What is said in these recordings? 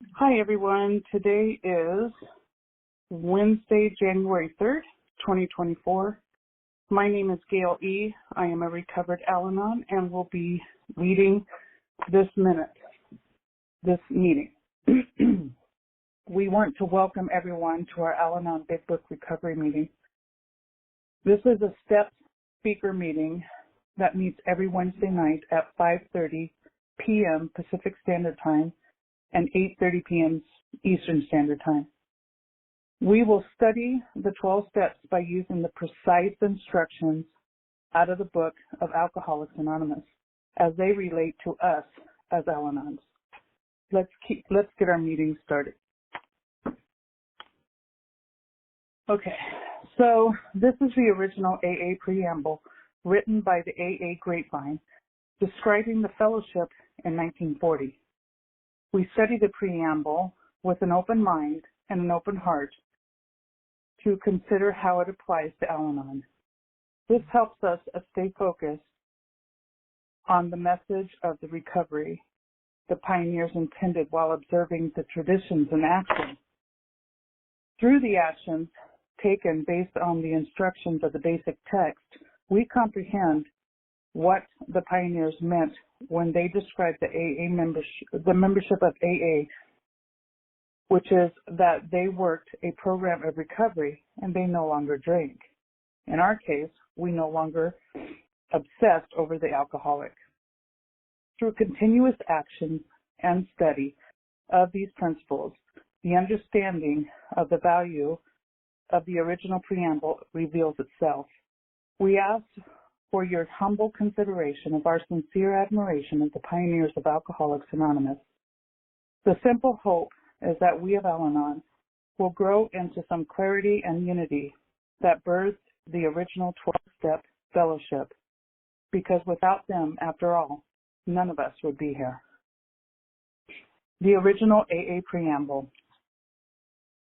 Hi, everyone. Today is Wednesday, January 3rd, 2024. My name is Gayle E. I am a recovered Al-Anon and will be leading this meeting. We want to welcome everyone to our Al-Anon Big Book Recovery meeting. This is a step speaker meeting that meets every Wednesday night at 5:30 p.m. Pacific Standard Time and 8:30 p.m. Eastern Standard Time. We will study the 12 steps by using the precise instructions out of the book of Alcoholics Anonymous as they relate to us as Al-Anons. Let's get our meeting started. Okay, so this is the original AA preamble written by the AA Grapevine describing the fellowship in 1940. We study the preamble with an open mind and an open heart to consider how it applies to Al-Anon. This helps us stay focused on the message of the recovery the pioneers intended while observing the traditions and actions. Through the actions taken based on the instructions of the basic text, we comprehend what the pioneers meant when they described the membership of AA, which is that they worked a program of recovery and they no longer drank. In our case, we no longer obsessed over the alcoholic. Through continuous action and study of these principles, the understanding of the value of the original preamble reveals itself. We ask for your humble consideration of our sincere admiration of the pioneers of Alcoholics Anonymous. The simple hope is that we of Al-Anon will grow into some clarity and unity that birthed the original 12-step fellowship, because without them, after all, none of us would be here. The original AA preamble.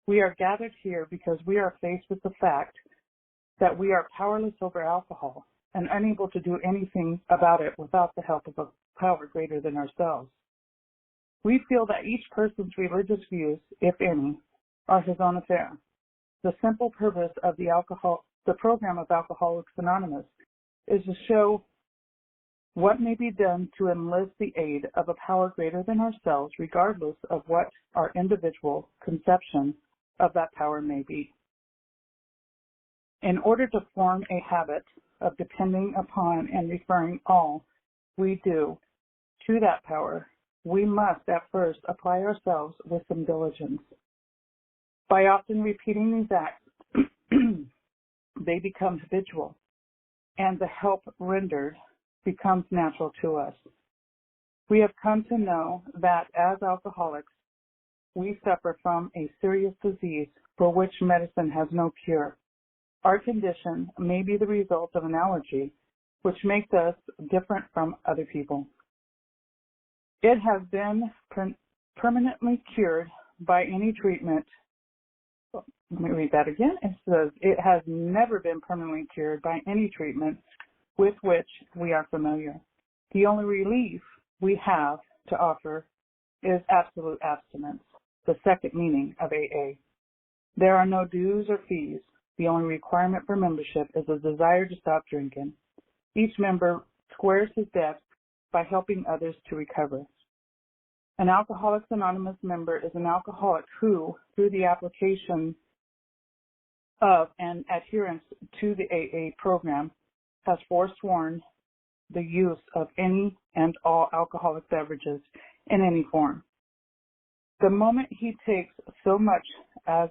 We are gathered here because we are faced with the fact that we are powerless over alcohol and unable to do anything about it without the help of a power greater than ourselves. We feel that each person's religious views, if any, are his own affair. The simple purpose of the program of Alcoholics Anonymous is to show what may be done to enlist the aid of a power greater than ourselves, regardless of what our individual conception of that power may be. In order to form a habit of depending upon and referring all we do to that power, we must at first apply ourselves with some diligence. By often repeating these acts, they become habitual, and the help rendered becomes natural to us. We have come to know that as alcoholics, we suffer from a serious disease for which medicine has no cure. Our condition may be the result of an allergy, which makes us different from other people. It has been permanently cured by any treatment. Let me read that again. It says, it has never been permanently cured by any treatment with which we are familiar. The only relief we have to offer is absolute abstinence, the second meaning of AA. There are no dues or fees. The only requirement for membership is a desire to stop drinking. Each member squares his debt by helping others to recover. An Alcoholics Anonymous member is an alcoholic who, through the application of and adherence to the AA program, has forsworn the use of any and all alcoholic beverages in any form. The moment he takes so much as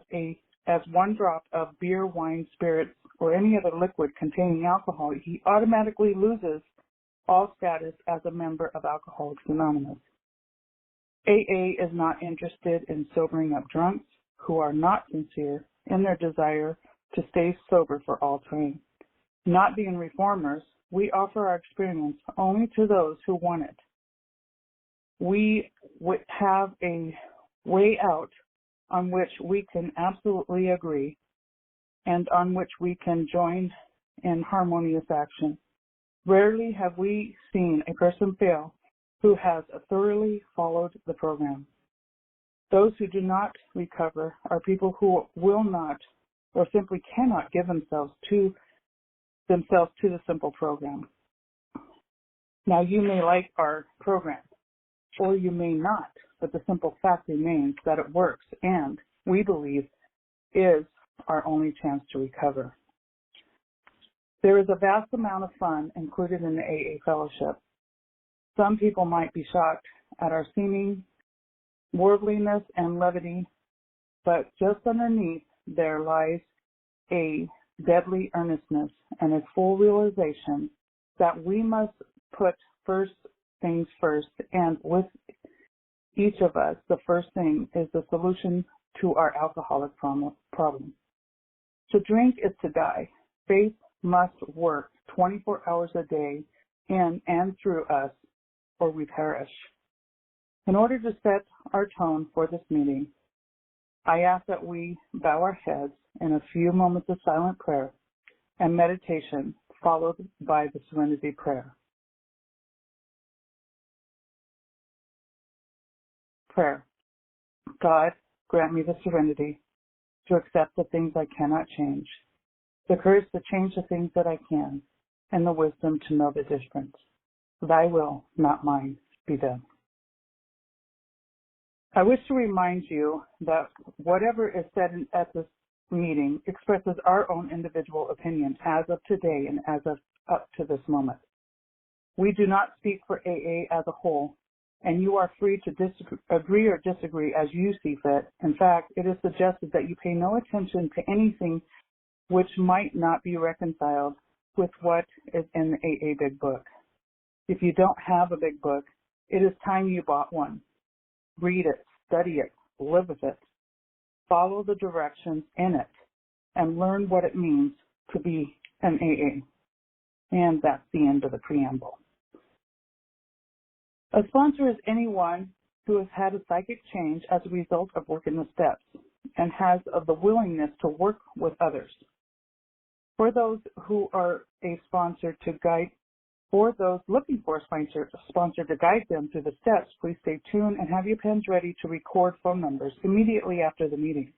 one drop of beer, wine, spirits, or any other liquid containing alcohol, he automatically loses all status as a member of Alcoholics Anonymous. AA is not interested in sobering up drunks who are not sincere in their desire to stay sober for all time. Not being reformers, we offer our experience only to those who want it. We have a way out on which we can absolutely agree and on which we can join in harmonious action. Rarely have we seen a person fail who has thoroughly followed the program. Those who do not recover are people who will not or simply cannot give themselves to the simple program. Now, you may like our program, or you may not, but the simple fact remains that it works and, we believe, is our only chance to recover. There is a vast amount of fun included in the AA fellowship. Some people might be shocked at our seeming worldliness and levity, but just underneath there lies a deadly earnestness and a full realization that we must put first things first, and with each of us, the first thing is the solution to our alcoholic problem. To drink is to die. Faith must work 24 hours a day in and through us, or we perish. In order to set our tone for this meeting, I ask that we bow our heads in a few moments of silent prayer and meditation, followed by the Serenity Prayer. Prayer. God, grant me the serenity to accept the things I cannot change, the courage to change the things that I can, and the wisdom to know the difference. Thy will, not mine, be done. I wish to remind you that whatever is said at this meeting expresses our own individual opinion as of today and as of up to this moment. We do not speak for AA as a whole, and you are free to agree or disagree as you see fit. In fact, it is suggested that you pay no attention to anything which might not be reconciled with what is in the AA Big Book. If you don't have a big book, it is time you bought one. Read it, study it, live with it. Follow the directions in it, and learn what it means to be an AA. And that's the end of the preamble. A sponsor is anyone who has had a psychic change as a result of working the steps and has the willingness to work with others. For those who are a sponsor to guide, for those looking for a sponsor to guide them through the steps, please stay tuned and have your pens ready to record phone numbers immediately after the meeting.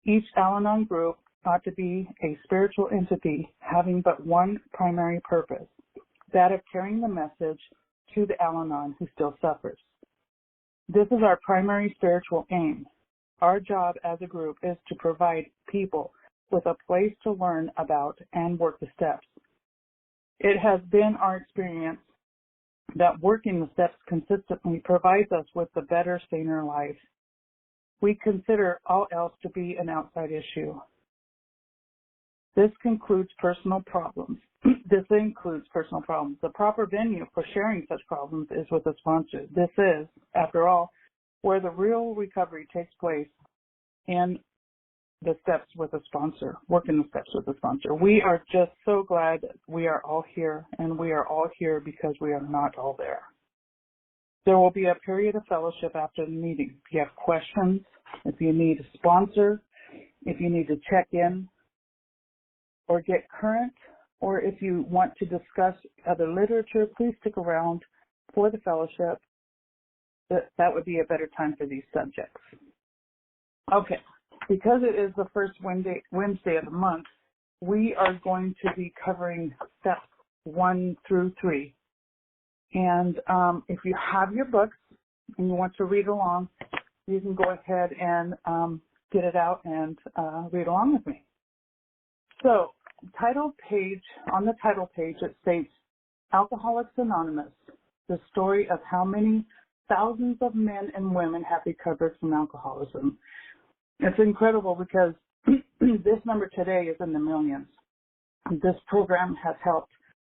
Each Al-Anon group ought to be a spiritual entity having but one primary purpose, that of carrying the message to the Al-Anon who still suffers. This is our primary spiritual aim. Our job as a group is to provide people with a place to learn about and work the steps. It has been our experience that working the steps consistently provides us with a better, saner life. We consider all else to be an outside issue. This includes personal problems. The proper venue for sharing such problems is with a sponsor. This is, after all, where the real recovery takes place in the steps with a sponsor, working the steps with a sponsor. We are just so glad we are all here, and we are all here because we are not all there. There will be a period of fellowship after the meeting. If you have questions, if you need a sponsor, if you need to check in or get current, or if you want to discuss other literature, please stick around for the fellowship. That would be a better time for these subjects. Okay, because it is the first Wednesday of the month, we are going to be covering steps 1 through 3. And if you have your books and you want to read along, you can go ahead and get it out and read along with me. So, on the title page, it states, Alcoholics Anonymous, the story of how many thousands of men and women have recovered from alcoholism. It's incredible because this number today is in the millions. This program has helped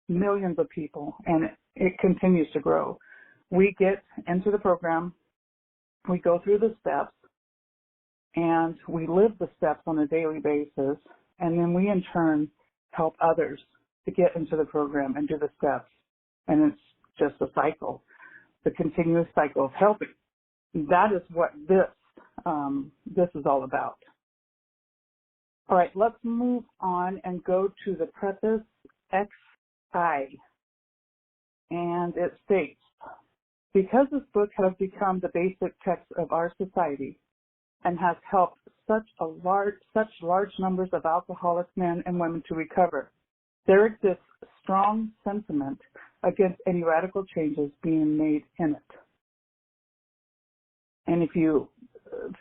millions of people, and it continues to grow. We get into the program, we go through the steps, and we live the steps on a daily basis, and then we in turn help others to get into the program and do the steps. And it's just a cycle, the continuous cycle of helping. That is what this is all about. All right, let's move on and go to the preface XI. And it states, Because this book has become the basic text of our society and has helped such large numbers of alcoholic men and women to recover, there exists strong sentiment against any radical changes being made in it. And if you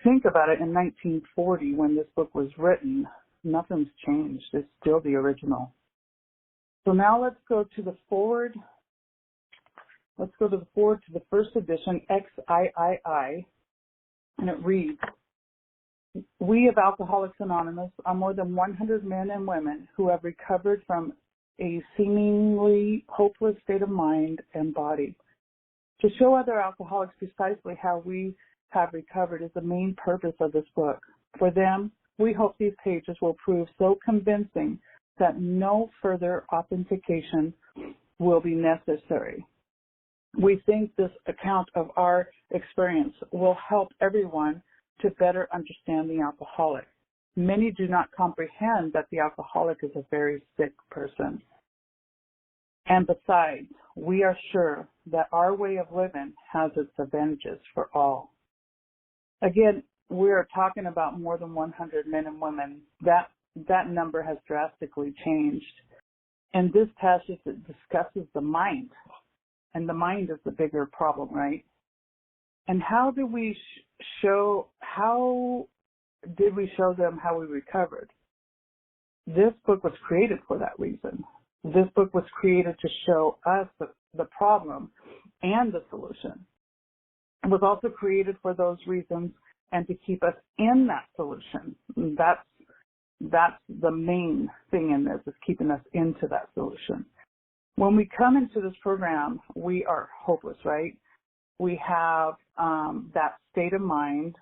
think about it, in 1940, when this book was written, nothing's changed. It's still the original. So now let's go to the forward. Let's go to the forward to the first edition, XIII, and it reads, "We of Alcoholics Anonymous are more than 100 men and women who have recovered from a seemingly hopeless state of mind and body. To show other alcoholics precisely how we have recovered is the main purpose of this book. For them, we hope these pages will prove so convincing that no further authentication will be necessary. We think this account of our experience will help everyone to better understand the alcoholic. Many do not comprehend that the alcoholic is a very sick person. And besides, we are sure that our way of living has its advantages for all." Again, we are talking about more than 100 men and women. That number has drastically changed. In this passage, it discusses the mind. And the mind is the bigger problem, right? And how did we show them how we recovered? This book was created for that reason. This book was created to show us the problem and the solution. It was also created for those reasons and to keep us in that solution. That's the main thing in this, is keeping us into that solution. When we come into this program, we are hopeless, right? We have that state of mind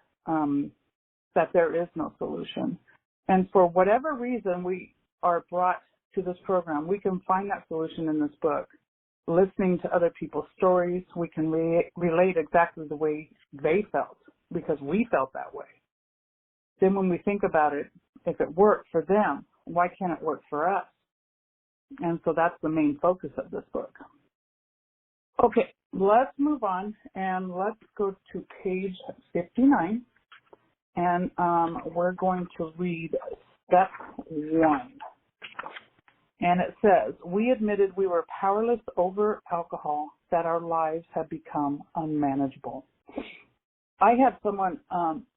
that there is no solution. And for whatever reason we are brought to this program, we can find that solution in this book. Listening to other people's stories, we can relate exactly the way they felt, because we felt that way. Then when we think about it, if it worked for them, why can't it work for us? And so that's the main focus of this book. Okay, let's move on and let's go to page 59. And we're going to read step 1. And it says, "We admitted we were powerless over alcohol, that our lives had become unmanageable." I had someone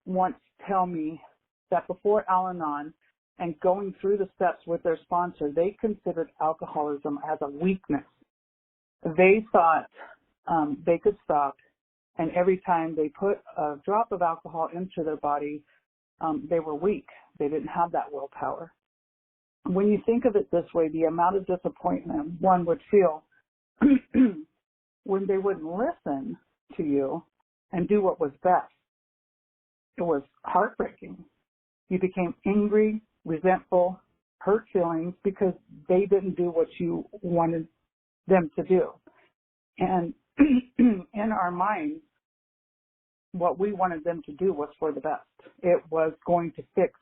once tell me that before Al-Anon and going through the steps with their sponsor, they considered alcoholism as a weakness. They thought they could stop, and every time they put a drop of alcohol into their body, they were weak. They didn't have that willpower. When you think of it this way, the amount of disappointment one would feel when they wouldn't listen to you and do what was best, it was heartbreaking. You became angry, resentful, hurt feelings because they didn't do what you wanted them to do. And in our minds, what we wanted them to do was for the best. It was going to fix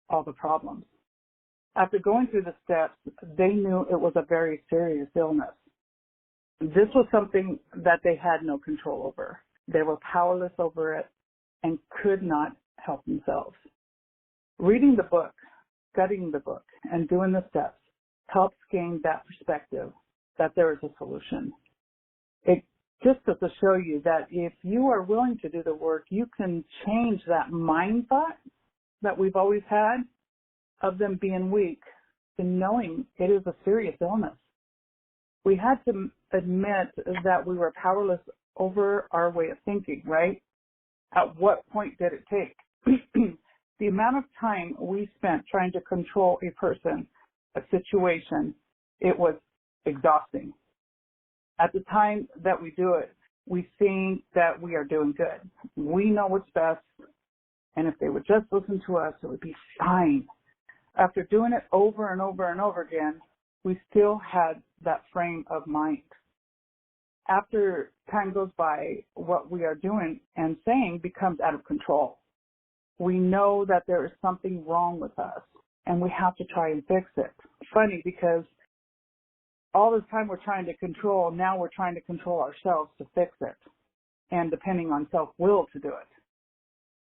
all the problems. After going through the steps, they knew it was a very serious illness. This was something that they had no control over. They were powerless over it and could not help themselves. Reading the book, studying the book, and doing the steps helps gain that perspective that there is a solution. It just goes to show you that if you are willing to do the work, you can change that mind thought that we've always had of them being weak to knowing it is a serious illness. We had to admit that we were powerless over our way of thinking, right? At what point did it take? The amount of time we spent trying to control a person, a situation, it was exhausting. At the time that we do it, we think that we are doing good. We know what's best, and if they would just listen to us, it would be fine. After doing it over and over and over again, we still had that frame of mind. After time goes by, what we are doing and saying becomes out of control. We know that there is something wrong with us, and we have to try and fix it. Funny, because all this time we're trying to control, now we're trying to control ourselves to fix it. and depending on self-will to do it.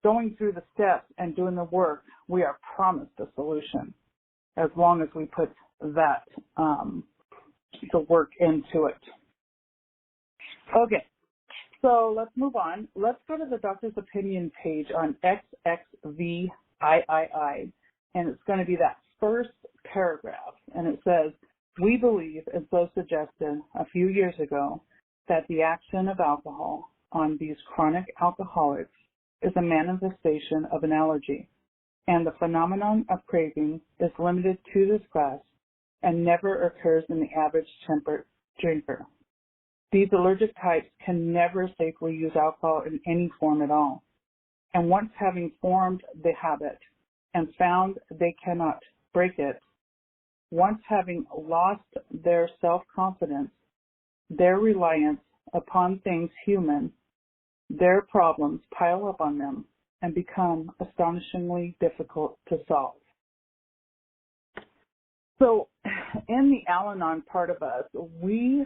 Going through the steps and doing the work, we are promised a solution as long as we put that, the work into it. Okay, so let's move on. Let's go to the doctor's opinion page on XXVIII, and it's going to be that first paragraph, and it says, we believe, as so suggested a few years ago, that the action of alcohol on these chronic alcoholics is a manifestation of an allergy, and the phenomenon of craving is limited to this class and never occurs in the average temperate drinker. These allergic types can never safely use alcohol in any form at all, and once having formed the habit and found they cannot break it, once having lost their self-confidence, their reliance upon things human, their problems pile up on them and become astonishingly difficult to solve. So in the Al-Anon part of us, we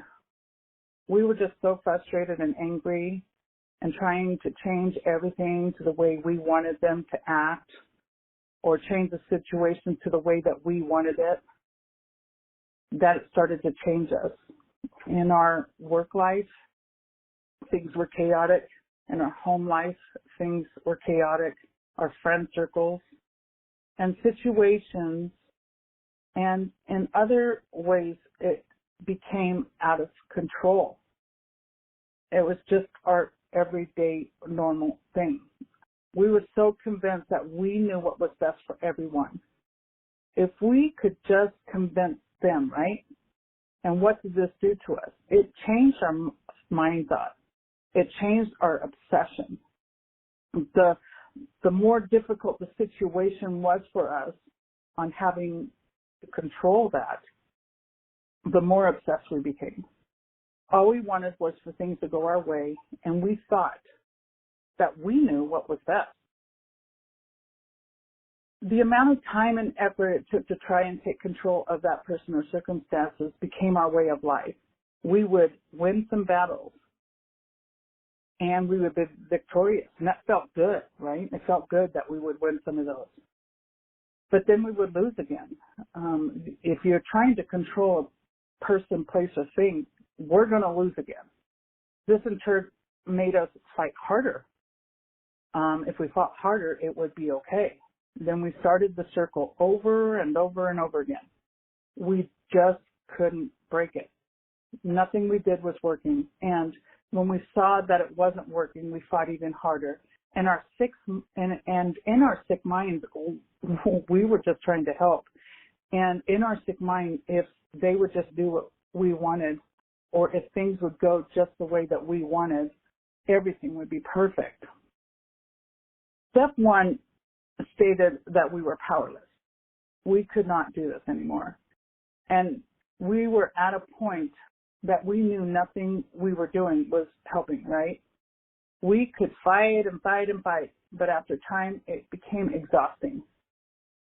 were just so frustrated and angry and trying to change everything to the way we wanted them to act or change the situation to the way that we wanted it, that it started to change us. In our work life, things were chaotic. In our home life, things were chaotic. Our friend circles and situations, and in other ways, it became out of control. It was just our everyday normal thing. We were so convinced that we knew what was best for everyone. If we could just convince them, right? And what did this do to us? It changed our mind thought. It changed our obsession. The more difficult the situation was for us on having to control that, the more obsessed we became. All we wanted was for things to go our way, and we thought that we knew what was best. The amount of time and effort it took to try and take control of that person or circumstances became our way of life. We would win some battles, and we would be victorious, and that felt good, right? It felt good that we would win some of those. But then we would lose again. If you're trying to control a person, place, or thing, we're going to lose again. This in turn made us fight harder. If we fought harder, it would be okay. Then we started the circle over and over and over again. We just couldn't break it. Nothing we did was working. And when we saw that it wasn't working, we fought even harder. And in our sick minds, we were just trying to help. And in our sick mind, if they would just do what we wanted, or if things would go just the way that we wanted, everything would be perfect. Step one stated that we were powerless. We could not do this anymore. And we were at a point that we knew nothing we were doing was helping, right? We could fight and fight and fight, but after time, it became exhausting.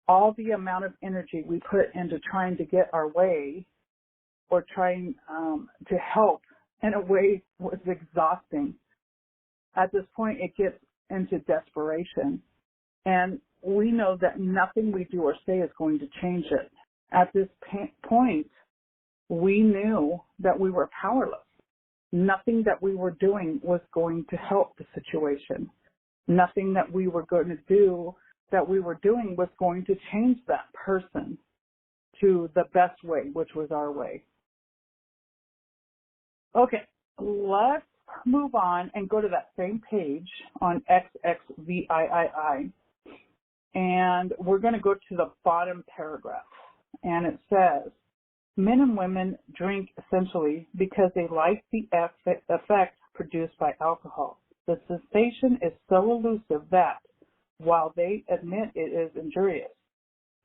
All the amount of energy we put into trying to get our way or trying to help in a way was exhausting. At this point, it gets into desperation. And we know that nothing we do or say is going to change it. At this point, we knew that we were powerless. Nothing that we were doing was going to help the situation. Nothing that we were going to do that we were doing was going to change that person to the best way, which was our way. Okay, let's move on and go to that same page on XXVIII. And we're going to go to the bottom paragraph. And it says, men and women drink essentially because they like the effect produced by alcohol. The sensation is so elusive that, while they admit it is injurious,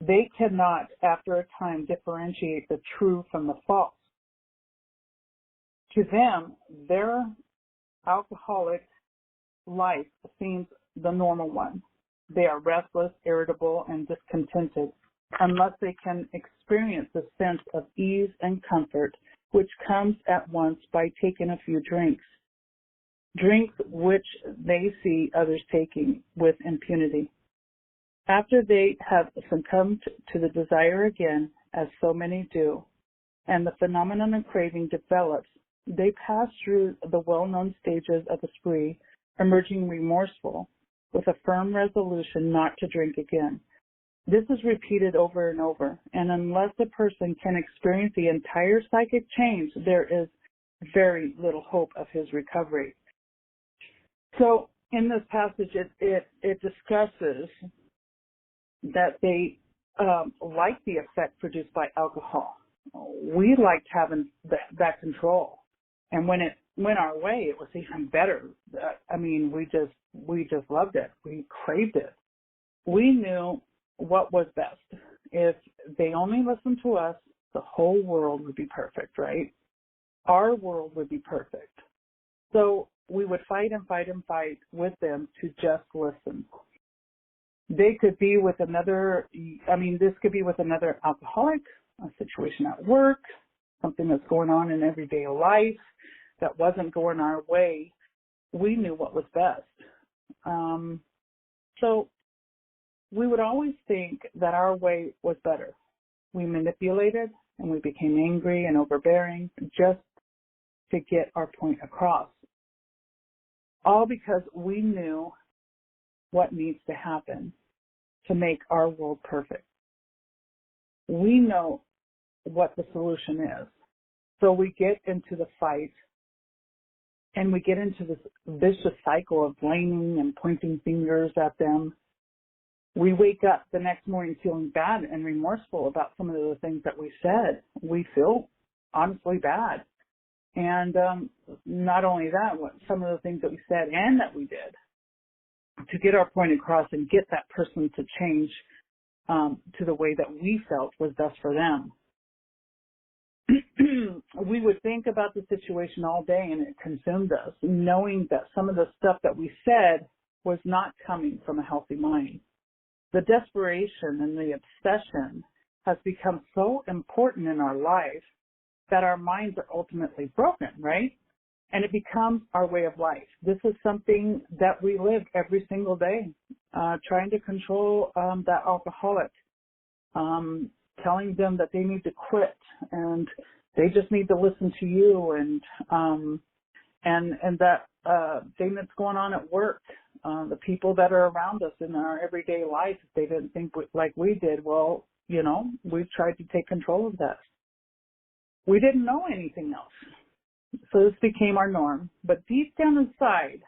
they cannot, after a time, differentiate the true from the false. To them, their alcoholic life seems the normal one. They are restless, irritable, and discontented unless they can experience a sense of ease and comfort, which comes at once by taking a few drinks. drinks which they see others taking with impunity. After they have succumbed to the desire again, as so many do, and the phenomenon of craving develops, they pass through the well-known stages of the spree, emerging remorseful, with a firm resolution not to drink again. This is repeated over and over, and unless a person can experience the entire psychic change, there is very little hope of his recovery. So in this passage, it discusses that they like the effect produced by alcohol. We liked having that control, and when it went our way, it was even better. I mean, we just loved it. We craved it. We knew what was best. If they only listened to us, the whole world would be perfect, right? Our world would be perfect. So we would fight and fight and fight with them to just listen. They could be with another, this could be with another alcoholic, a situation at work, something that's going on in everyday life that wasn't going our way. We knew what was best. So we would always think that our way was better. We manipulated and we became angry and overbearing just to get our point across. All because we knew what needs to happen to make our world perfect. We know what the solution is. So we get into the fight and we get into this vicious cycle of blaming and pointing fingers at them. We wake up the next morning feeling bad and remorseful about some of the things that we said. We feel honestly bad. And not only that, some of the things that we said and that we did to get our point across and get that person to change to the way that we felt was best for them. We would think about the situation all day and it consumed us, knowing that some of the stuff that we said was not coming from a healthy mind. The desperation and the obsession has become so important in our life that our minds are ultimately broken, right? And it becomes our way of life. This is something that we live every single day, trying to control that alcoholic, telling them that they need to quit and they just need to listen to you, and that thing that's going on at work, the people that are around us in our everyday life, if they didn't think like we did, well, we've tried to take control of that. We didn't know anything else. So this became our norm. But deep down inside,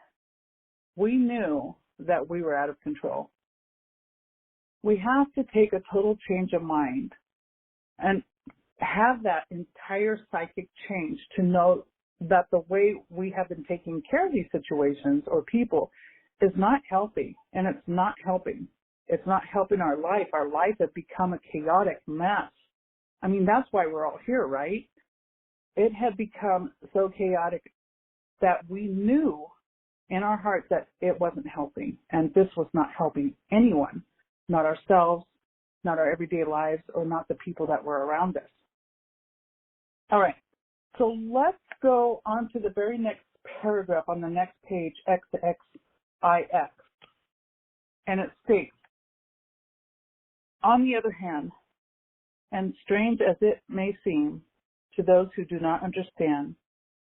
we knew that we were out of control. We have to take a total change of mind and have that entire psychic change to know that the way we have been taking care of these situations or people is not healthy, and it's not helping. It's not helping our life. Our life has become a chaotic mess. I mean, that's why we're all here, right? It had become so chaotic that we knew in our hearts that it wasn't helping, and this was not helping anyone, not ourselves, not our everyday lives, or not the people that were around us. All right, so let's go on to the very next paragraph on the next page, XXIX, and it states, on the other hand, and strange as it may seem to those who do not understand,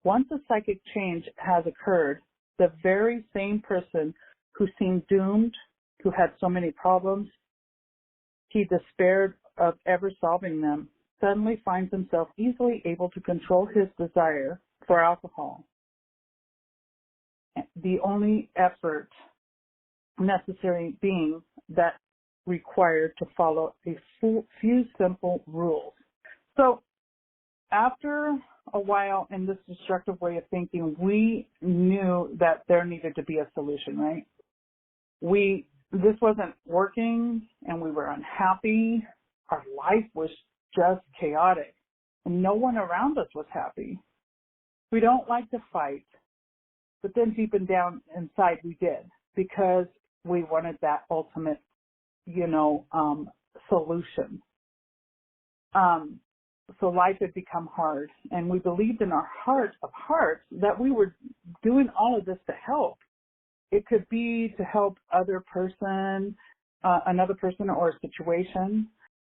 once a psychic change has occurred, the very same person who seemed doomed, who had so many problems, he despaired of ever solving them, suddenly finds himself easily able to control his desire for alcohol. The only effort necessary being that required to follow a few simple rules. So after a while in this destructive way of thinking, we knew that there needed to be a solution, right? This wasn't working and we were unhappy. Our life was just chaotic and no one around us was happy. We don't like to fight, but then deep and down inside we did, because we wanted that ultimate, solution. So life had become hard, and we believed in our heart of hearts that we were doing all of this to help. It could be to help another person or a situation,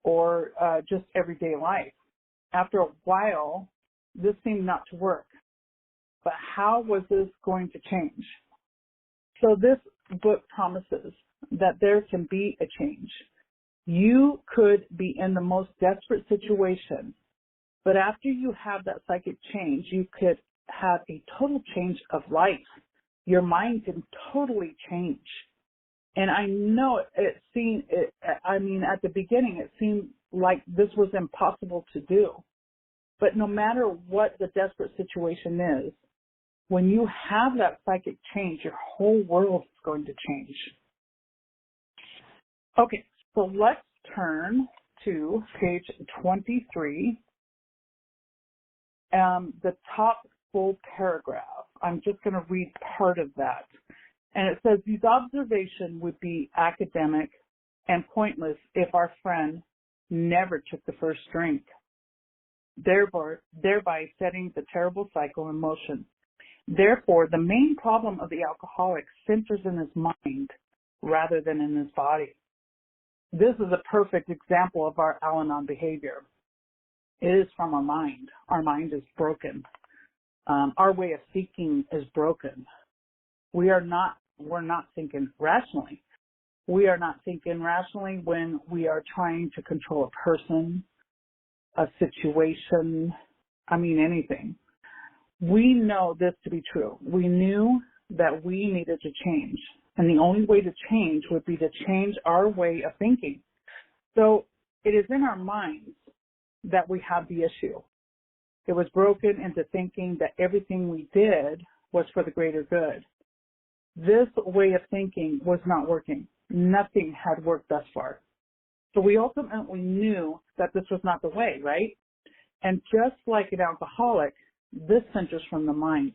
or just everyday life. After a while, this seemed not to work. But how was this going to change? So this book promises that there can be a change. You could be in the most desperate situation, but after you have that psychic change, you could have a total change of life. Your mind can totally change. And I know at the beginning, it seemed like this was impossible to do. But no matter what the desperate situation is, when you have that psychic change, your whole world is going to change. Okay, so let's turn to page 23, the top full paragraph. I'm just going to read part of that. And it says, these observations would be academic and pointless if our friend never took the first drink, thereby setting the terrible cycle in motion. Therefore, the main problem of the alcoholic centers in his mind rather than in his body. This is a perfect example of our Al-Anon behavior. It is from our mind. Our mind is broken. Our way of thinking is broken. We're not thinking rationally. We are not thinking rationally when we are trying to control a person, a situation, anything. We know this to be true. We knew that we needed to change, and the only way to change would be to change our way of thinking. So it is in our minds that we have the issue. It was broken into thinking that everything we did was for the greater good. This way of thinking was not working. Nothing had worked thus far. So we ultimately knew that this was not the way, right? And just like an alcoholic, this centers from the mind.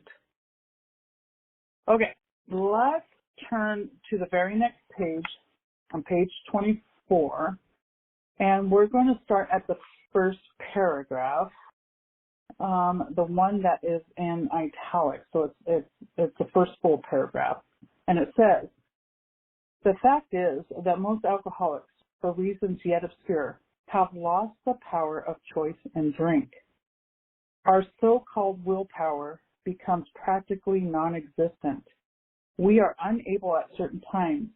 Okay, let's turn to the very next page, on page 24, and we're going to start at the first paragraph, the one that is in italics. So it's the first full paragraph, and it says, the fact is that most alcoholics, for reasons yet obscure, have lost the power of choice in drink. Our so-called willpower becomes practically non-existent. We are unable at certain times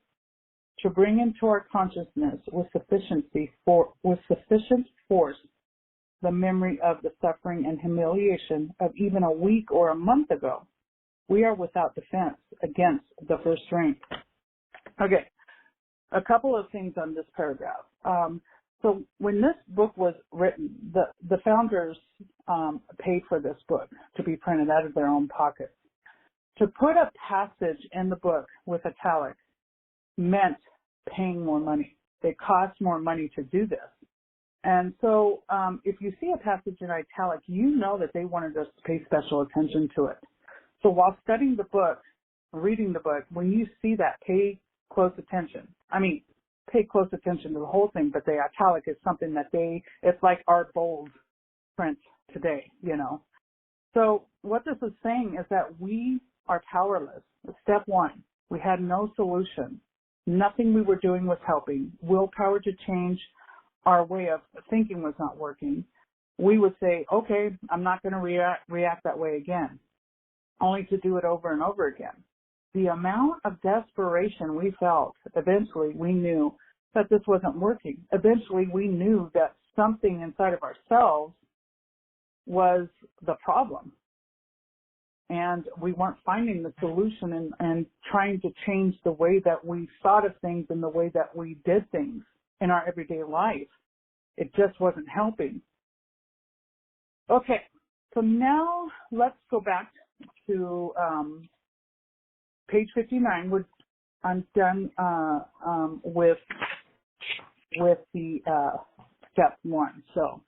to bring into our consciousness with sufficient force the memory of the suffering and humiliation of even a week or a month ago. We are without defense against the first drink. Okay, a couple of things on this paragraph. So when this book was written, the founders paid for this book to be printed out of their own pockets. To put a passage in the book with italics meant paying more money. It cost more money to do this. And so if you see a passage in italic, you know that they wanted us to pay special attention to it. So while studying the book, reading the book, when you see that, pay close attention. Pay close attention to the whole thing, but the italic is something that it's like our bold print today, So what this is saying is that we are powerless. Step one, we had no solution. Nothing we were doing was helping. Willpower to change our way of thinking was not working. We would say, okay, I'm not going to react that way again, only to do it over and over again. The amount of desperation we felt, eventually we knew that this wasn't working. Eventually we knew that something inside of ourselves was the problem. And we weren't finding the solution and trying to change the way that we thought of things and the way that we did things in our everyday life. It just wasn't helping. Okay, so now let's go back to page 59. I'm done with the step one. So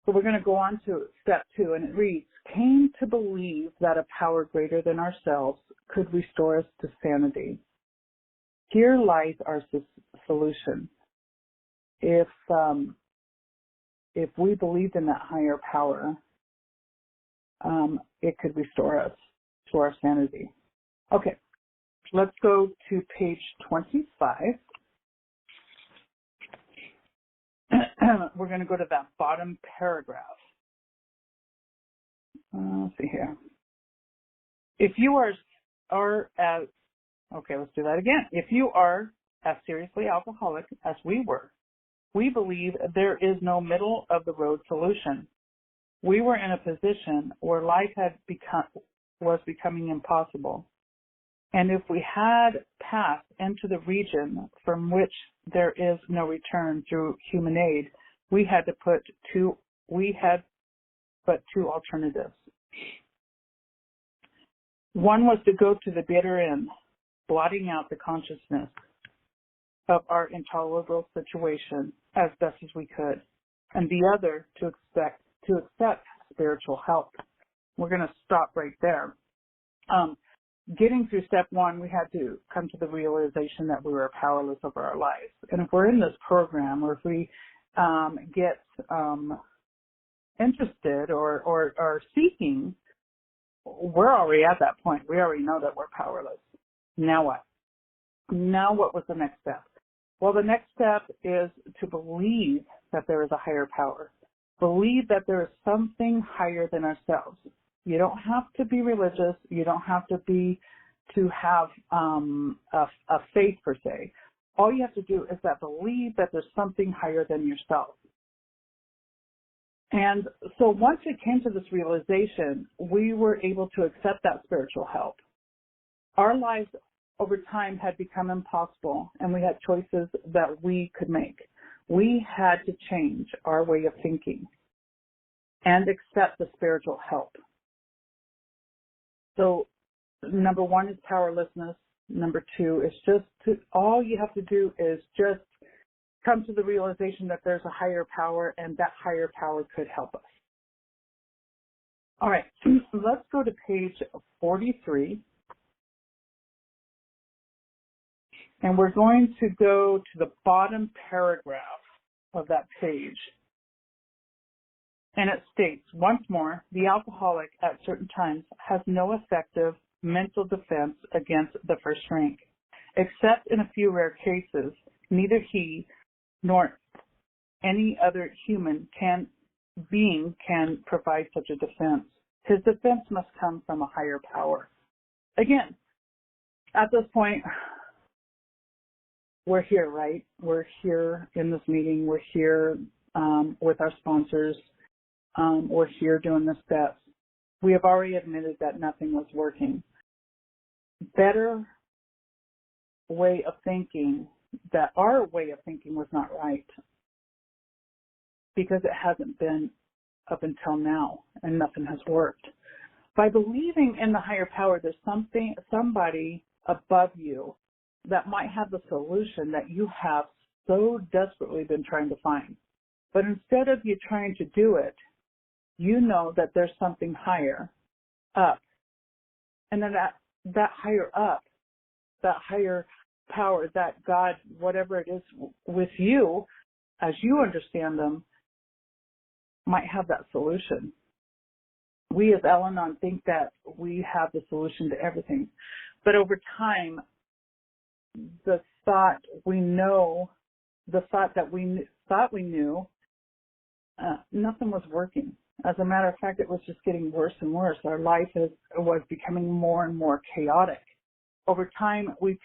we're going to go on to step two, and it reads, came to believe that a power greater than ourselves could restore us to sanity. Here lies our solution. If if we believed in that higher power, it could restore us to our sanity. Okay, let's go to page 25. We're going to go to that bottom paragraph. Let's see here. If you are as, okay, let's do that again. If you are as seriously alcoholic as we were, we believe there is no middle of the road solution. We were in a position where life was becoming impossible. And if we had passed into the region from which there is no return through human aid, we had but two alternatives. One was to go to the bitter end, blotting out the consciousness of our intolerable situation as best as we could, and the other to accept spiritual help. We're going to stop right there. Getting through step one, we had to come to the realization that we were powerless over our lives. And if we're in this program, or if we get interested or seeking, we're already at that point. We already know that we're powerless. Now what? Now what was the next step? Well, the next step is to believe that there is a higher power. Believe that there is something higher than ourselves. You don't have to be religious. You don't have to have a faith per se. All you have to do is believe that there's something higher than yourself. And so once we came to this realization, we were able to accept that spiritual help. Our lives over time had become impossible, and we had choices that we could make. We had to change our way of thinking and accept the spiritual help. So number one is powerlessness. Number two is all you have to do is just come to the realization that there's a higher power, and that higher power could help us. All right, let's go to page 43. And we're going to go to the bottom paragraph of that page. And it states, once more, the alcoholic at certain times has no effective mental defense against the first rank. Except in a few rare cases, neither he nor any other human being can provide such a defense. His defense must come from a higher power. Again, at this point, we're here, right? We're here in this meeting. We're here with our sponsors. We're here doing the steps. We have already admitted that nothing was working. Better way of thinking, that our way of thinking was not right, because it hasn't been up until now, and nothing has worked. By believing in the higher power, there's somebody above you that might have the solution that you have so desperately been trying to find. But instead of you trying to do it, you know that there's something higher up. And then that higher up, that higher power, that God, whatever it is with you, as you understand them, might have that solution. We as Al-Anon think that we have the solution to everything. But over time, the thought that we thought we knew, nothing was working. As a matter of fact, it was just getting worse and worse. Our life was becoming more and more chaotic. Over time, we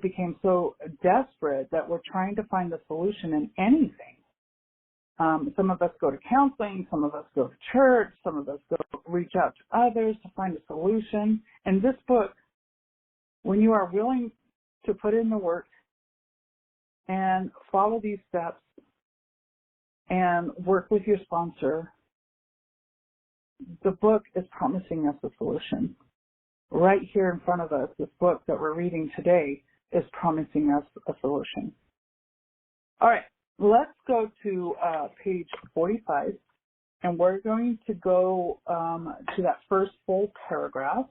became so desperate that we're trying to find the solution in anything. Some of us go to counseling, some of us go to church, some of us go reach out to others to find a solution. And this book, when you are willing to put in the work and follow these steps and work with your sponsor, the book is promising us a solution. Right here in front of us, this book that we're reading today is promising us a solution. All right, let's go to page 45, and we're going to go to that first full paragraph.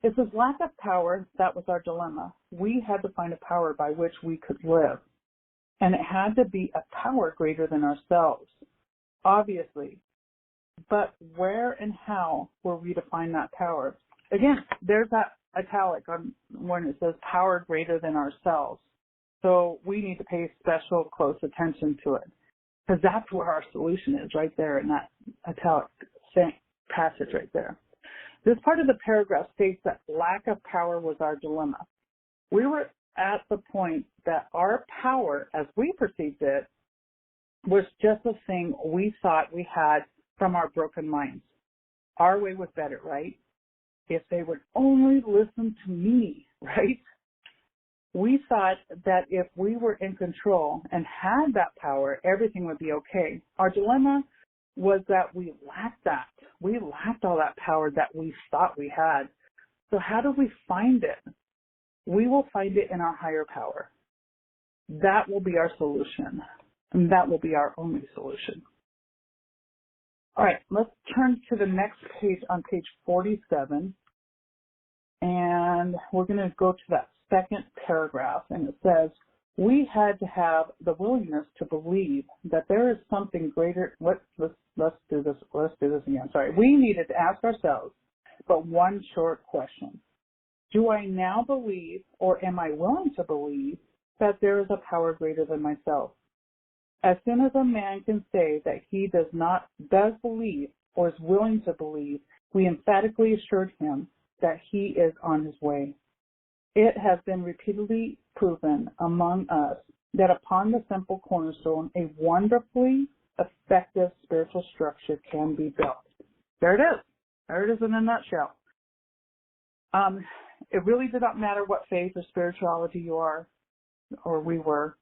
It says, lack of power, that was our dilemma. We had to find a power by which we could live. And it had to be a power greater than ourselves, obviously. But where and how were we to find that power? Again, there's that italic on when it says power greater than ourselves. So we need to pay special close attention to it, because that's where our solution is, right there in that italic passage right there. This part of the paragraph states that lack of power was our dilemma. We were at the point that our power, as we perceived it, was just a thing we thought we had from our broken minds. Our way was better, right? If they would only listen to me, right? We thought that if we were in control and had that power, everything would be okay. Our dilemma was that we lacked that. We lacked all that power that we thought we had. So how do we find it? We will find it in our higher power. That will be our solution, and that will be our only solution. All right, let's turn to the next page on page 47, and we're going to go to that second paragraph, and it says, we had to have the willingness to believe that there is something greater. Let's do this again. Sorry. We needed to ask ourselves but one short question. Do I now believe, or am I willing to believe, that there is a power greater than myself? As soon as a man can say that he does believe or is willing to believe, we emphatically assured him that he is on his way. It has been repeatedly proven among us that upon the simple cornerstone, a wonderfully effective spiritual structure can be built. There it is. There it is in a nutshell. It really did not matter what faith or spirituality you are, or we were.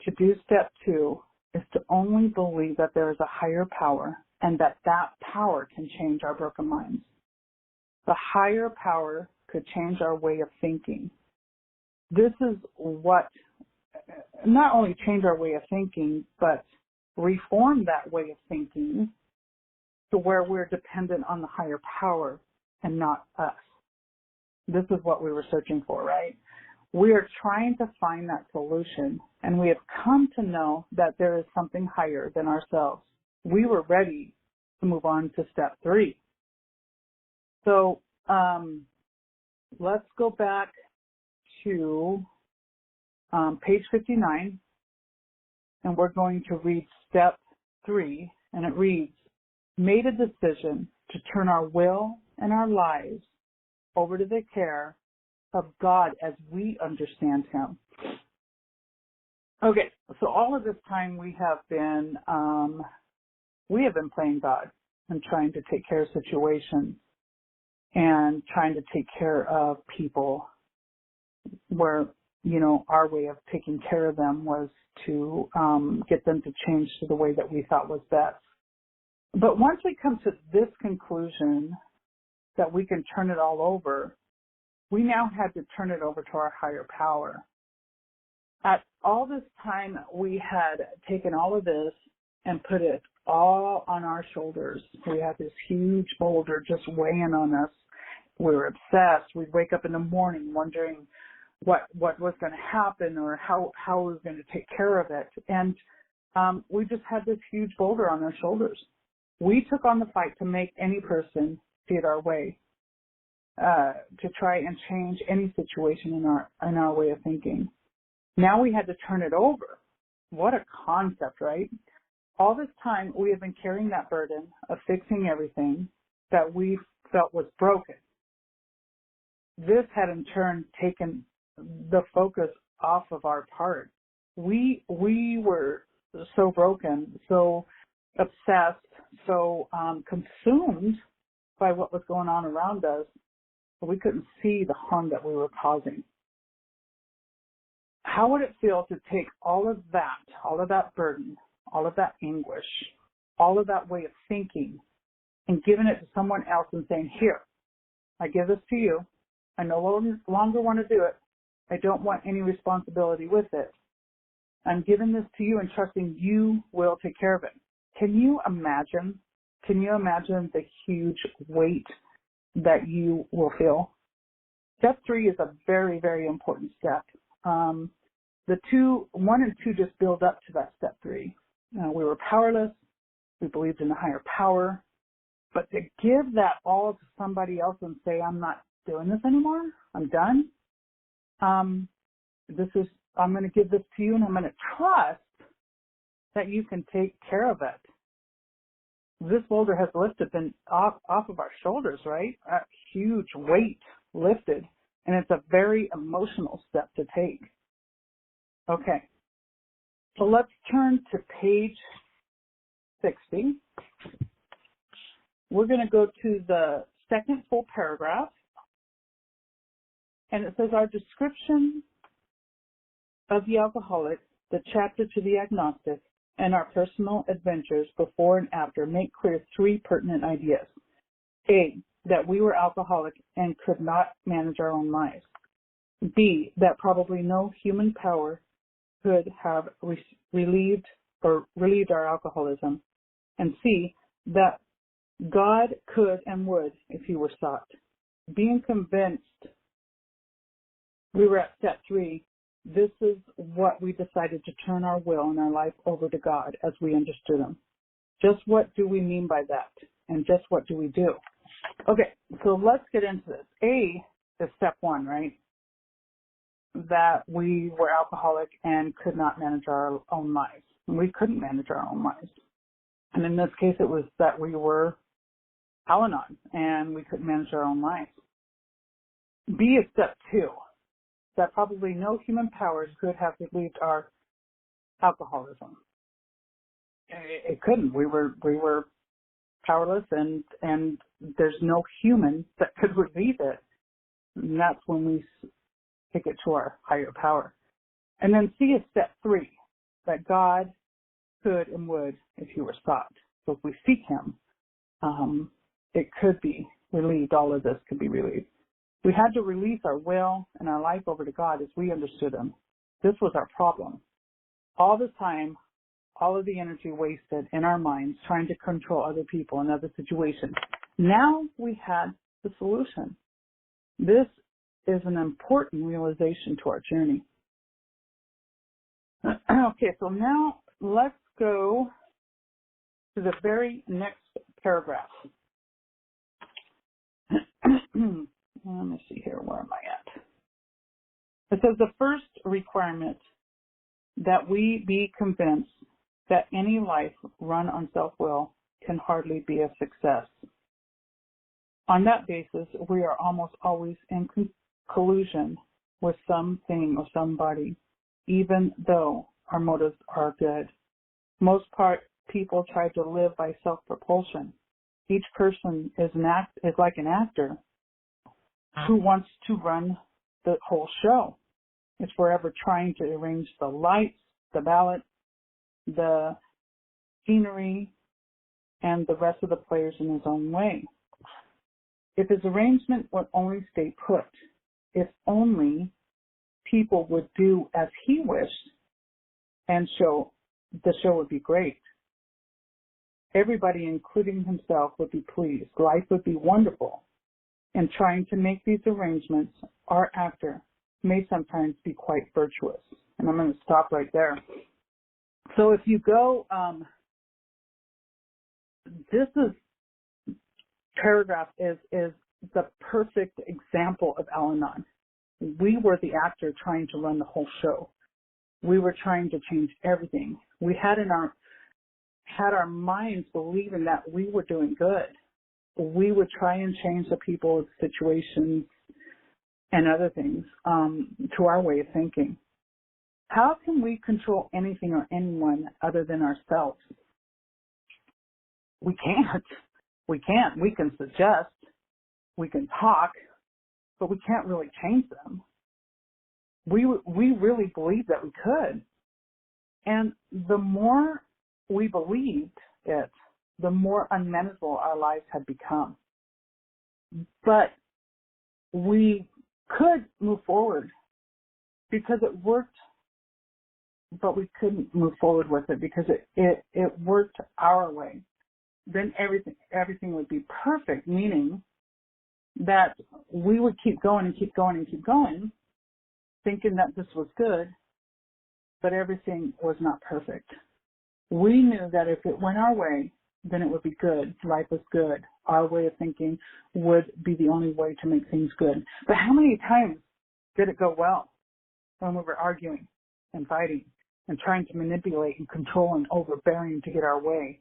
To do step 2 is to only believe that there is a higher power and that that power can change our broken minds. The higher power could change our way of thinking. This is what, not only change our way of thinking, but reform that way of thinking to where we're dependent on the higher power and not us. This is what we were searching for, right? We are trying to find that solution, and we have come to know that there is something higher than ourselves. We were ready to move on to step 3. So let's go back to page 59, and we're going to read step 3, and it reads, made a decision to turn our will and our lives over to the care of God as we understand Him. Okay, so all of this time we have been playing God and trying to take care of situations and trying to take care of people where, you know, our way of taking care of them was to get them to change to the way that we thought was best. But once we come to this conclusion that we can turn it all over, we now had to turn it over to our higher power. At all this time, we had taken all of this and put it all on our shoulders. We had this huge boulder just weighing on us. We were obsessed. We'd wake up in the morning wondering what was going to happen or how we were going to take care of it. And we just had this huge boulder on our shoulders. We took on the fight to make any person see it our way, to try and change any situation in our way of thinking. Now we had to turn it over. What a concept, right? All this time we have been carrying that burden of fixing everything that we felt was broken. This had in turn taken the focus off of our part. We were so broken, so obsessed, so consumed by what was going on around us, but we couldn't see the harm that we were causing. How would it feel to take all of that burden, all of that anguish, all of that way of thinking, and giving it to someone else and saying, here, I give this to you. I no longer want to do it. I don't want any responsibility with it. I'm giving this to you and trusting you will take care of it. Can you imagine the huge weight that you will feel? Step 3 is a very, very important step. The 1 and 2 just build up to that step 3. We were powerless. We believed in a higher power. But to give that all to somebody else and say, I'm not doing this anymore, I'm done, I'm going to give this to you, and I'm going to trust that you can take care of it. This boulder has been off of our shoulders, right? A huge weight lifted, and it's a very emotional step to take. Okay, so let's turn to page 60. We're going to go to the second full paragraph, and it says, our description of the alcoholic, the chapter to the agnostic, and our personal adventures before and after make clear 3 pertinent ideas. A, that we were alcoholic and could not manage our own lives. B, that probably no human power could have relieved our alcoholism. And C, that God could and would if he were sought. Being convinced we were at step 3, this is what we decided to turn our will and our life over to God as we understood him. Just what do we mean by that? And just what do we do? Okay, so let's get into this. A is step 1, right? That we were alcoholic and could not manage our own lives. We couldn't manage our own lives. And in this case, it was that we were Al-Anon and we couldn't manage our own lives. B is step 2. That probably no human powers could have relieved our alcoholism. It couldn't. We were powerless, and there's no human that could relieve it. And that's when we take it to our higher power. And then C is step 3, that God could and would if he were sought. So if we seek him, it could be relieved. All of this could be relieved. We had to release our will and our life over to God as we understood him. This was our problem. All the time, all of the energy wasted in our minds trying to control other people and other situations. Now we had the solution. This is an important realization to our journey. Okay, so now let's go to the very next paragraph. Let me see here. Where am I at? It says the first requirement that we be convinced that any life run on self-will can hardly be a success. On that basis, we are almost always in collusion with something or somebody, even though our motives are good. Most people try to live by self-propulsion. Each person is like an actor who wants to run the whole show. Is forever trying to arrange the lights, the ballot, the scenery, and the rest of the players in his own way. If his arrangement would only stay put, if only people would do as he wished, and the show would be great. Everybody, including himself, would be pleased. Life would be wonderful. And trying to make these arrangements, our actor may sometimes be quite virtuous. And I'm going to stop right there. So if you go, this paragraph is the perfect example of Al-Anon. We were the actor trying to run the whole show. We were trying to change everything. We had our minds believing that we were doing good. We would try and change the people's situations and other things to our way of thinking. How can we control anything or anyone other than ourselves? We can't. We can't. We can suggest, we can talk, but we can't really change them. We really believed that we could. And the more we believed it, the more unmanageable our lives had become. But we could move forward because it worked, but we couldn't move forward with it because it worked our way. Then everything would be perfect, meaning that we would keep going and keep going and keep going, thinking that this was good, but everything was not perfect. We knew that if it went our way, then it would be good. Life was good. Our way of thinking would be the only way to make things good. But how many times did it go well when we were arguing and fighting and trying to manipulate and control and overbearing to get our way?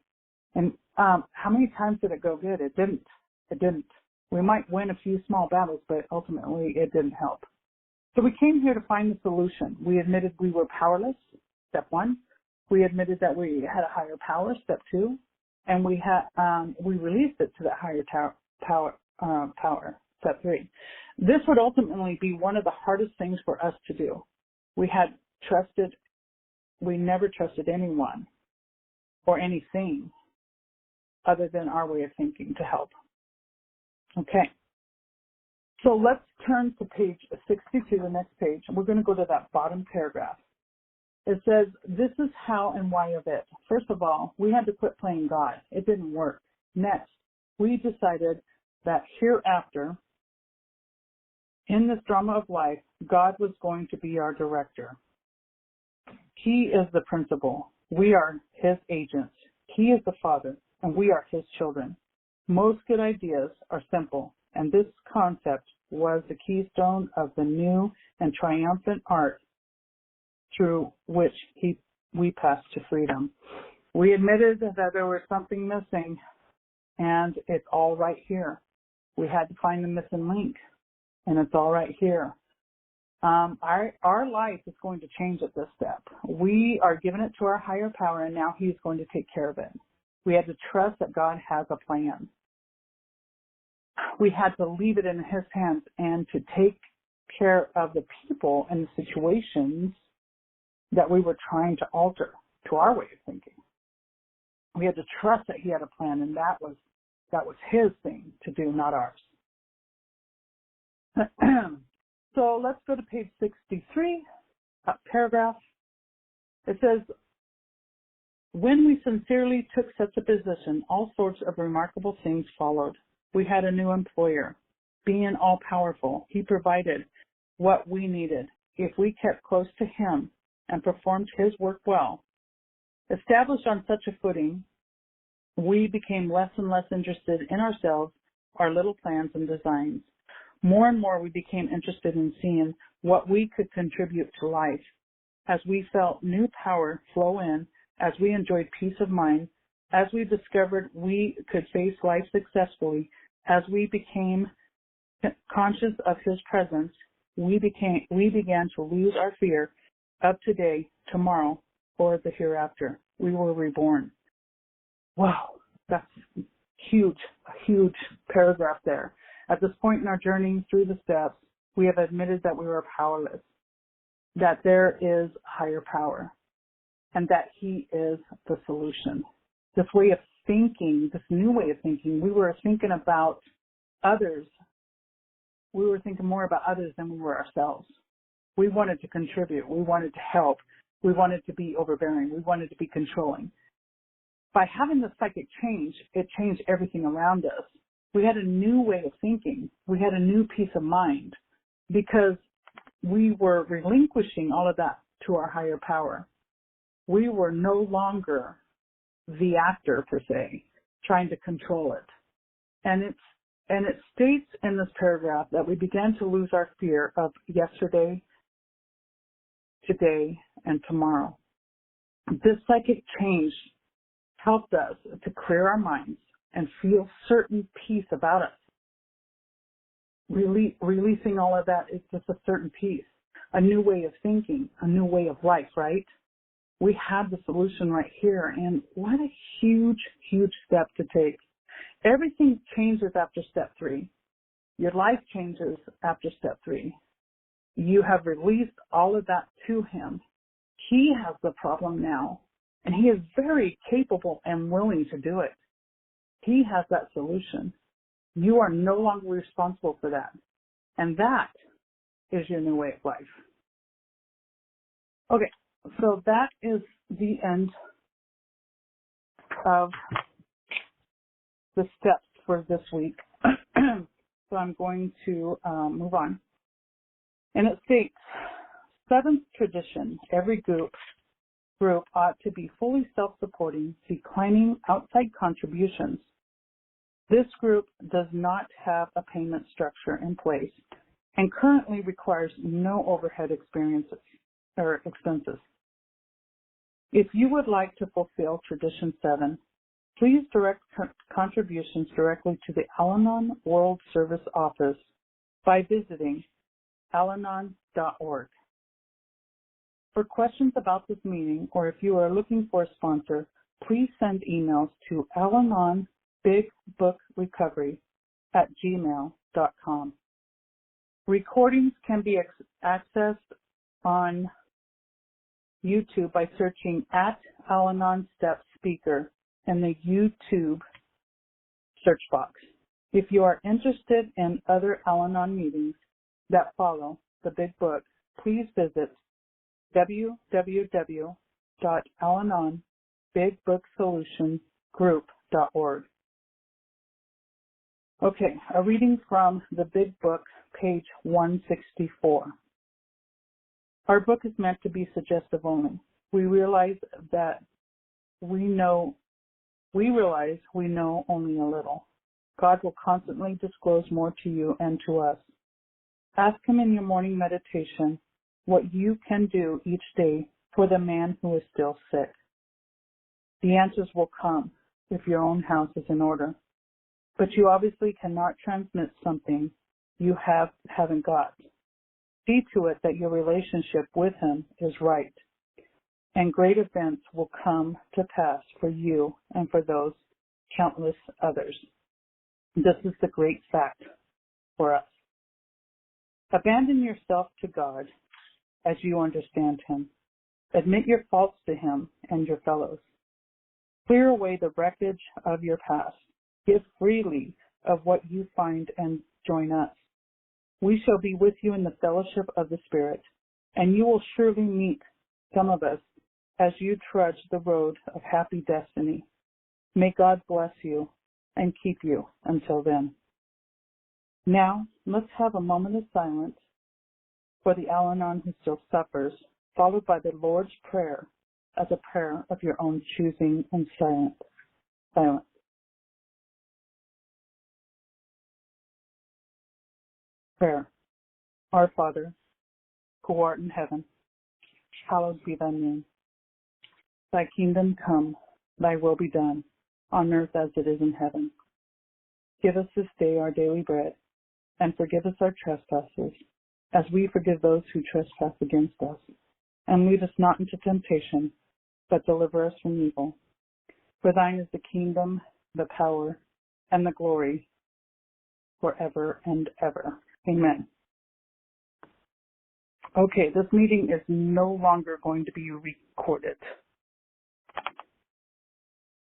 And how many times did it go good? It didn't. It didn't. We might win a few small battles, but ultimately it didn't help. So we came here to find the solution. We admitted we were powerless, step one. We admitted that we had a higher power, step two. And we released it to that higher power, step three. This would ultimately be one of the hardest things for us to do. We never trusted anyone or anything other than our way of thinking to help. Okay. So let's turn to page 62, the next page, and we're going to go to that bottom paragraph. It says, this is how and why of it. First of all, we had to quit playing God. It didn't work. Next, we decided that hereafter, in this drama of life, God was going to be our director. He is the principal. We are his agents. He is the father, and we are his children. Most good ideas are simple, and this concept was the keystone of the new and triumphant arc through which we passed to freedom. We admitted that there was something missing, and it's all right here. We had to find the missing link, and it's all right here. Our life is going to change at this step. We are giving it to our higher power, and now he's going to take care of it. We had to trust that God has a plan. We had to leave it in his hands and to take care of the people and the situations that we were trying to alter to our way of thinking. We had to trust that he had a plan, and that was his thing to do, not ours. So let's go to page 63, paragraph. It says, when we sincerely took such a position, all sorts of remarkable things followed. We had a new employer. Being all-powerful, he provided what we needed if we kept close to him and performed his work well. Established on such a footing, we became less and less interested in ourselves, our little plans and designs. More and more we became interested in seeing what we could contribute to life. As we felt new power flow in, as we enjoyed peace of mind, as we discovered we could face life successfully, as we became conscious of his presence, we began to lose our fear of today, tomorrow, or the hereafter. We were reborn. Wow, that's huge, a huge paragraph there. At this point in our journey through the steps, we have admitted that we were powerless, that there is higher power, and that he is the solution. This way of thinking, this new way of thinking, we were thinking about others. We were thinking more about others than we were ourselves. We wanted to contribute. We wanted to help. We wanted to be overbearing. We wanted to be controlling. By having the psychic change, it changed everything around us. We had a new way of thinking. We had a new peace of mind because we were relinquishing all of that to our higher power. We were no longer the actor, per se, trying to control it. And it states in this paragraph that we began to lose our fear of yesterday, today, and tomorrow. This psychic change helped us to clear our minds and feel certain peace about us. Releasing all of that is just a certain peace, a new way of thinking, a new way of life, right? We have the solution right here, and what a huge, huge step to take. Everything changes after step 3. Your life changes after step 3. You have released all of that to him. He has the problem now, and he is very capable and willing to do it. He has that solution. You are no longer responsible for that. And that is your new way of life. Okay, so that is the end of the steps for this week. So I'm going to move on. And it states, Seventh tradition, every group ought to be fully self-supporting, declining outside contributions. This group does not have a payment structure in place and currently requires no overhead expenses. If you would like to fulfill Tradition 7, please direct contributions directly to the Al-Anon World Service Office by visiting alanon.org. For questions about this meeting, or if you are looking for a sponsor, please send emails to alanonbigbookrecovery@gmail.com. Recordings can be accessed on YouTube by searching @Al-Anon Step Speaker in the YouTube search box. If you are interested in other Al-Anon meetings that follow the Big Book, please visit www.alanonbigbooksolutiongroup.org. Okay, a reading from the Big Book, page 164. Our book is meant to be suggestive only. We realize we know only a little. God will constantly disclose more to you and to us. Ask Him in your morning meditation what you can do each day for the man who is still sick. The answers will come if your own house is in order. But you obviously cannot transmit something you haven't got. See to it that your relationship with Him is right, and great events will come to pass for you and for those countless others. This is the great fact for us. Abandon yourself to God as you understand Him. Admit your faults to Him and your fellows. Clear away the wreckage of your past. Give freely of what you find and join us. We shall be with you in the fellowship of the Spirit, and you will surely meet some of us as you trudge the road of happy destiny. May God bless you and keep you until then. Now, let's have a moment of silence for the Al-Anon who still suffers, followed by the Lord's Prayer as a prayer of your own choosing and silence. Prayer. Our Father, who art in heaven, hallowed be thy name. Thy kingdom come, thy will be done, on earth as it is in heaven. Give us this day our daily bread, and forgive us our trespasses, as we forgive those who trespass against us. And lead us not into temptation, but deliver us from evil. For thine is the kingdom, the power, and the glory, forever and ever. Amen. Okay, this meeting is no longer going to be recorded.